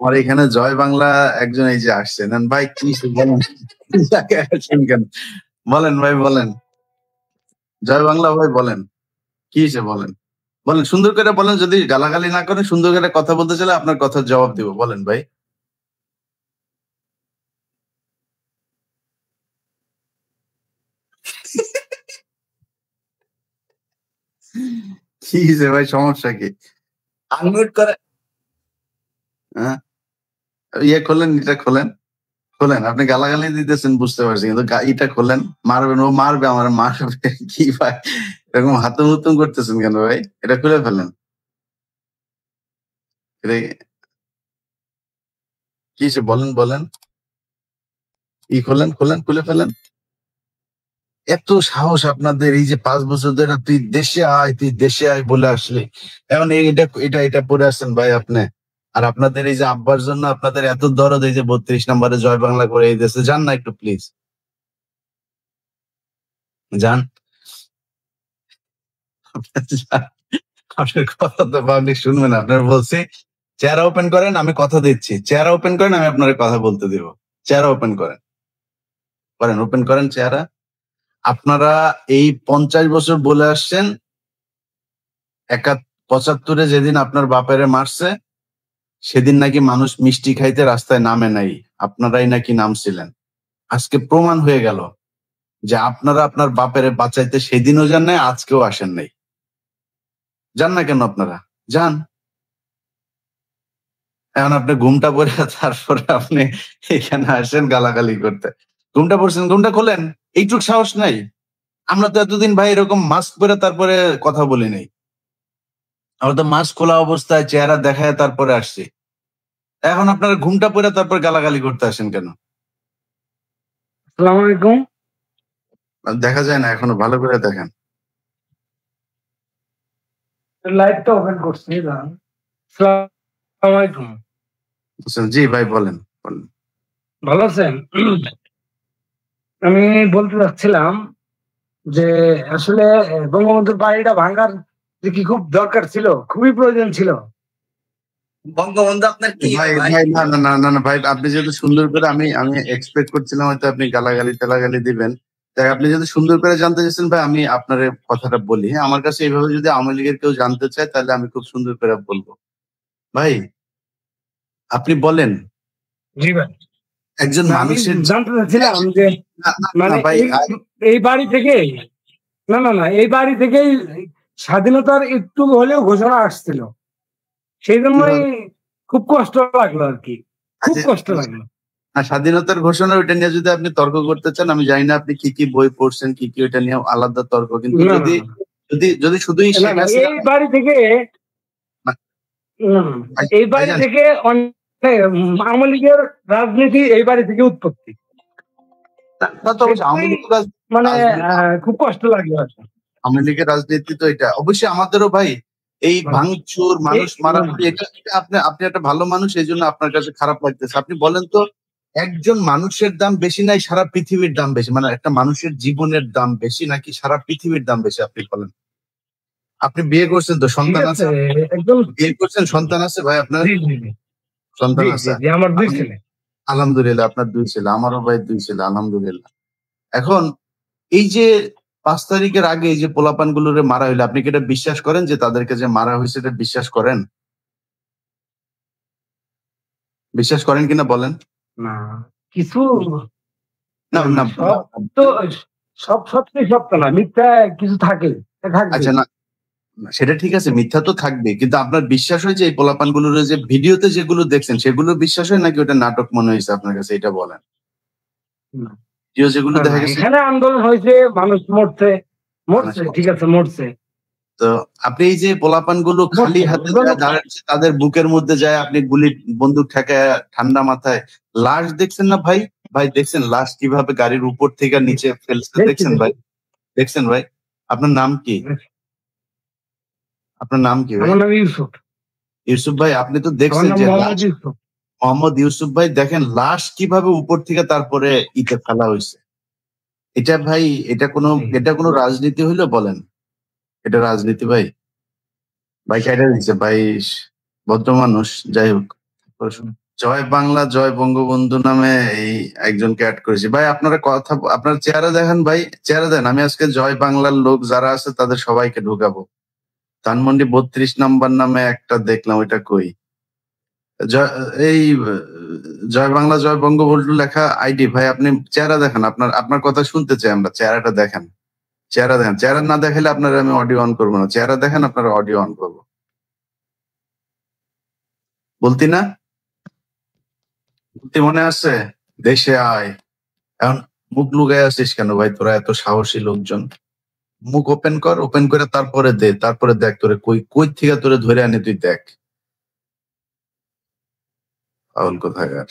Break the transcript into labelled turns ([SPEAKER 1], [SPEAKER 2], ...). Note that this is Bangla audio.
[SPEAKER 1] আমার এখানে জয় বাংলা একজন এই যে আসছেন। ভাই কি বলেন? আসছেন কেন? বলেন ভাই বলেন। জয় বাংলা ভাই বলেন। কি হইছে বলেন? বলেন সুন্দর করে বলেন, যদি গালাগালি না করেন সুন্দর করে কথা বলতে চাইলে আপনার কথার জবাব দিব। বলেন ভাই। কি হইছে ভাই, সমস্যা কি? আনমিউট করে হ্যাঁ, ইয়ে খোলেন, এটা খোলেন। খোলেন। আপনি গালাগালি দিতেছেন বুঝতে পারছি। কিন্তু ইটা খোলেন। মারবেন, ও মারবে, আমার মারবে। কি ভাই? এরকম হাতুম-হুতুম করতেছেন কেন ভাই? এটা খুলে ফেলেন। এটা কি হইছে বলেন, বলেন। খোলেন, খোলেন, খুলে ফেলেন। এত সাহস আপনাদের, এই যে ৫ বছর ধরে তুই দেশে আয়, তুই দেশে আয় বলে আসলে। এখন এটা পড়ে আসছেন ভাই আপনি। আর আপনাদের এই যে আব্বার জন্য আপনাদের এত দরদ, এই যে ৩২ নম্বরে জয় বাংলা করে এই দেশে যান না একটু প্লিজ। যান। আপনার কথা তো পাবলিক শুনবে না। আপনার বলছি চেহারা ওপেন করেন, আমি কথা দিচ্ছি। চেহারা ওপেন করেন, আমি আপনার কথা বলতে দিব। চেহারা ওপেন করেন। করেন, ওপেন করেন চেহারা। আপনারা এই ৫০ বছর বলে আসছেন, ৭৫ যেদিন আপনার বাপেরে মারছে, সেদিন নাকি মানুষ মিষ্টি খাইতে রাস্তায় নামে নাই। আপনারাই নাকি নামছিলেন। আজকে প্রমাণ হয়ে গেল যে আপনারা আপনার বাপেরে বাঁচাইতে সেদিনও যান নাই, আজকেও আসেন নাই। যান না কেন আপনারা? যান। এখন আপনি ঘুমটা পড়ে তারপরে আপনি এখানে আসেন গালাগালি করতে। ঘুমটা পড়ছেন, ঘুমটা খোলেন। এইটুক সাহস নাই? আমরা তো এতদিন ভাই এরকম মাস্ক পরে তারপরে কথা বলি নাই। আমরা তো মাস্ক খোলা অবস্থায় চেহারা দেখায় তারপরে আসছি। এখন আপনারা ঘুমটা পড়ে তারপর গালাগালি করতে আসেন কেন?
[SPEAKER 2] আসসালামু আলাইকুম।
[SPEAKER 1] দেখা যায় না এখনো, ভালো করে দেখেন।
[SPEAKER 2] লাইভটা ওপেন করছি, দাঁড়ান। আসসালামু আলাইকুম।
[SPEAKER 1] জি ভাই বলেন, বলেন।
[SPEAKER 2] ভালো আছেন? আমি বলতে চাচ্ছিলাম যে আসলে বঙ্গবন্ধুর বাড়িটা ভাঙার যে কি খুব দরকার ছিল, খুবই প্রয়োজন ছিল।
[SPEAKER 3] বঙ্গবন্ধু আপনার কি
[SPEAKER 1] ভাই
[SPEAKER 3] ভাই?
[SPEAKER 1] ভাই না না না না না ভাই, আপনি যেহেতু সুন্দর করে, আমি আমি এক্সপেক্ট করছিলাম হয়তো আপনি গালাগালি টালাগালি দিবেন। তাই আপনি যদি সুন্দর করে জানতে চাইছেন ভাই, আমি আপনার কথাটা বলি। হ্যাঁ, আমার কাছে এইভাবে যদি আওয়ামী লীগের কেউ জানতে চায় তাহলে আমি খুব সুন্দর করে বলবো। ভাই আপনি বলেন,
[SPEAKER 2] জি ভাই।
[SPEAKER 1] একজন
[SPEAKER 2] না, আমি
[SPEAKER 1] মানুষের
[SPEAKER 2] জানতে চাচ্ছিলাম যে
[SPEAKER 1] না না না
[SPEAKER 2] মানে
[SPEAKER 1] ভাই,
[SPEAKER 2] এই বাড়ি থেকে এই বাড়ি থেকেই স্বাধীনতার একটু হলেও ঘোষণা আসছিল। সেই জন্যই খুব কষ্ট লাগলো আর কি, খুব কষ্ট লাগলো।
[SPEAKER 1] স্বাধীনতার ঘোষণা ওইটা নিয়ে যদি আপনি তর্ক করতে চান, আমি জানি না আপনি কি কি বই পড়ছেন, কি কি ওইটা নিয়ে আলাদা তর্ক। কিন্তু
[SPEAKER 2] না,
[SPEAKER 1] যদি যদি যদি শুধুই
[SPEAKER 2] না,
[SPEAKER 1] শেখ
[SPEAKER 2] না,
[SPEAKER 1] হাসিনা
[SPEAKER 2] এই বাড়ি থেকে এই বাড়ি
[SPEAKER 1] ভাইজান,
[SPEAKER 2] থেকে আওয়ামী লীগের রাজনীতি এই বাড়ি থেকে উৎপত্তি।
[SPEAKER 1] তা তো অবশ্যই আওয়ামী লীগের
[SPEAKER 2] মানে
[SPEAKER 1] রাজনীতি,
[SPEAKER 2] খুব কষ্ট লাগলো আর কি।
[SPEAKER 1] আওয়ামী লীগের রাজনীতি তো এটা অবশ্যই আমাদেরও ভাই। এই ভাঙচুর, মানুষ মারামারি, এটা এটা আপনি আপনি একটা ভালো মানুষ, এই জন্য আপনার কাছে খারাপ লাগতেছে। আপনি বলেন তো, একজন মানুষের দাম বেশি নাই সারা পৃথিবীর দাম বেশি? মানে একটা মানুষের জীবনের দাম বেশি নাকি সারা পৃথিবীর দাম বেশি? আপনি বলেন। আপনি বিয়ে করছেন তো,
[SPEAKER 2] ঠিক
[SPEAKER 1] সন্তান
[SPEAKER 2] আছে,
[SPEAKER 1] আছে?
[SPEAKER 2] একদম।
[SPEAKER 1] বিয়ে করছেন, সন্তান আছে ভাই আপনার?
[SPEAKER 2] জি, জি, জি,
[SPEAKER 1] সন্তান
[SPEAKER 2] জি, জি,
[SPEAKER 1] আছে?
[SPEAKER 2] জি, আমার 2 ছেলে।
[SPEAKER 1] আলহামদুলিল্লাহ, আপনার 2 ছেলে, আমারও ভাই 2 ছেলে, আলহামদুলিল্লাহ। এখন এই যে ৫ তারিখের আগে এই যে পোলাপান গুলোরে মারা হইলো, আপনি কি এটা বিশ্বাস করেন যে তাদেরকে যে মারা হয়েছে এটা বিশ্বাস করেন? বিশ্বাস করেন কিনা বলেন?
[SPEAKER 2] না, কিছু
[SPEAKER 1] না
[SPEAKER 2] না,
[SPEAKER 1] না
[SPEAKER 2] সব তো সব সত্যি সত্য না, মিথ্যা কিছু থাকে, থাকবে।
[SPEAKER 1] আচ্ছা, না সেটা ঠিক আছে, মিথ্যা তো থাকবে, কিন্তু আপনার বিশ্বাস হয় যে এই পোলাপান গুলোর যে ভিডিওতে যেগুলো দেখছেন সেগুলো বিশ্বাস হয় নাকি ওটা নাটক মনে হয়েছে আপনার কাছে? এটা বলেন। ভিডিও যেগুলো দেখা গেছে,
[SPEAKER 2] এখানে আন্দোলন হয়েছে, মানুষ মরছে,
[SPEAKER 1] মানুষ-
[SPEAKER 2] ঠিক আছে, মরছে।
[SPEAKER 1] তো আপনি এই যে পোলাপান গুলো খালি হাতে দাঁড়াচ্ছে, তাদের বুকের মধ্যে যায় আপনি গুলি বন্দুক ঠেকায় ঠান্ডা মাথায় লাশ দেখছেন না ভাই? ভাই দেখছেন লাশ কিভাবে গাড়ির উপর থেকে নিচে ফেলছে? দেখছেন ভাই? দেখছেন ভাই? আপনার নাম কি? আপনার নাম কি ভাই?
[SPEAKER 2] আমার নাম ইউসুফ।
[SPEAKER 1] ইউসুফ ভাই, আপনি তো
[SPEAKER 2] আমার
[SPEAKER 1] দেখছেন
[SPEAKER 2] নাম
[SPEAKER 1] যে
[SPEAKER 2] মোহাম্মদ ইউসুফ।
[SPEAKER 1] মোহাম্মদ ইউসুফ ভাই, দেখেন লাশ কিভাবে উপর থেকে তারপরে ইতে ফেলা হয়েছে। এটা ভাই, এটা কোনো রাজনীতি হইলো বলেন? এটা রাজনীতি ভাই? ভাই কেটে দিচ্ছে ভাই, ভদ্র মানুষ, যাই হোক। জয় বাংলা জয় বঙ্গবন্ধু নামে এই একজনকে অ্যাড করেছি ভাই। আপনারা কথা আপনার চেহারা দেখেন ভাই, চেহারা দেন। আমি আজকে জয় বাংলার লোক যারা আছে তাদের সবাইকে ঢুকাবো। ধানমন্ডি 32 নাম্বার নামে একটা দেখলাম, ওইটা কই? এই জয় বাংলা জয় বঙ্গবন্ধু লেখা আইডি ভাই। আপনি চেহারা দেখেন, আপনার কথা শুনতে চাই আমরা। চেহারাটা দেখেন, চেহারা দেখেন। চেহারা না দেখালে আপনারা আমি অডিও অন করবো না। চেহারা দেখেন, আপনারা অডিও অন করবো। বলতি না, বলতি মনে আছে? দেশে আয়। এখন মুখ লুকায় আছিস কেন ভাই? তোরা এত সাহসী লোকজন, মুখ ওপেন কর, ওপেন করে তারপরে দে, তারপরে দেখ তোরে কই কই থেকে তোরে ধরে আনি তুই দেখ। পাগল কোথাকার।